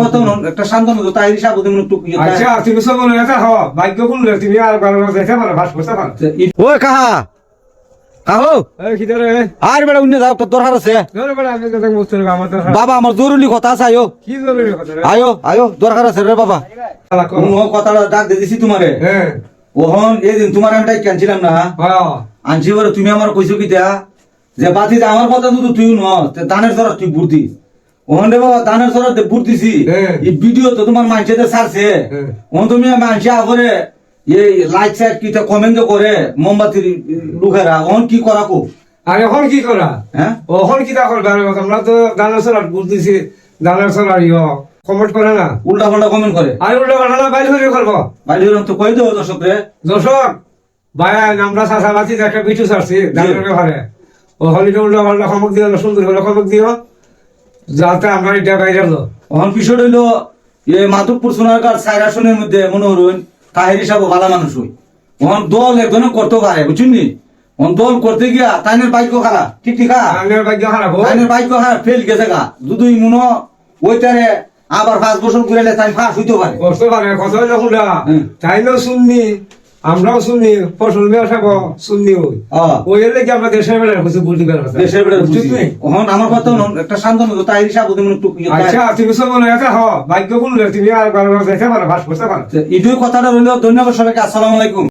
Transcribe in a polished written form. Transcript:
কথা একটা শান্ত মতো তাই হিসাব ওদের একটু আচ্ছা তুমি সব মনে রাখা হওয়া ভাগ্য কোন তুমি আর ভালো দেখে পারো ভাস করতে পারো ওই কাহা কাহো এই কিদারে আর বেড়া উন্নে যাও তোর দরকার আছে ধরে বড় আমি কথা বলতে আমার তো বাবা আমার জরুরি কথা আছে আয়ো কি জরুরি কথা রে আয়ো আয়ো দরকার আছে রে বাবা শালা কো কোন কথাটা ডাক দিয়ে দিছি তোমারে হ্যাঁ ওহন এদিন তোমার আমি ডাক কেনছিলাম না হ্যাঁ আনছি বলে তুমি আমার কইছো কি দেয়া যে বাতি আমার কথা তো তুই ন দানের জরা তুই বুট দিস ওহন রে বাবা দানের জরা বুট দিছি এই ভিডিও তো তোমার মানছে ছাড়ছে ওহন তুমি মানছে আগরে এই লাইক সাইড কিটা কমেন্ট করে মোমবাতির লুকেরা ওহন কি করা কো আর এখন কি করা হ্যাঁ এখন কি তা করবে আমরা তো দানের সর বুঝতেছি দানের সর আর কমেন্ট করে না উল্টা পাল্টা কমেন্ট করে আর উল্টা পাল্টা বাইরে হয়ে করবো বাইরে তো কই দেবো দর্শক রে দর্শক ভাই আমরা চাষাবাতি একটা বিটু ছাড়ছি দানের ব্যাপারে ও হলিটা উল্টা পাল্টা খমক দিও সুন্দর করে খমক দিও যাতে আমরা এটা বাইরে হলো ওহন বিষয় হইলো এই মাধবপুর সোনারগাঁর সাইরাসনের মধ্যে মনে হরুন তাহের হিসাবে ভালো মানুষ হই ওহন দল একজনে করতে পারে বুঝছেন নি ওহন দল করতে গিয়া তাইনের বাইক খারা ঠিক ঠিক দানের ভাগ্য খারাপ তাইনের বাইক খারা ফেল গেছে গা দুই মনো ওইটারে আবার 5 বছর ঘুরে তাই ফাঁস হইতে পারে কষ্ট পারে কত যখন তাইলেও শুননি আমরাও শুননি ফসল ব্যবসা শুননি ওই এলে কি আমরা দেশের বেলার কিছু বুঝতে পারবো দেশের বেড়ে ওহন আমার কথা একটা শান্ত মতো তাই হিসাবে ওদের একটু আচ্ছা তুমি সব মনে রাখা হওয়া ভাগ্য কোন তুমি আর ভালো দেখে পারো ভাস করতে পারো এই দুই কথাটা রইল ধন্যবাদ সবাইকে আসসালামু আলাইকুম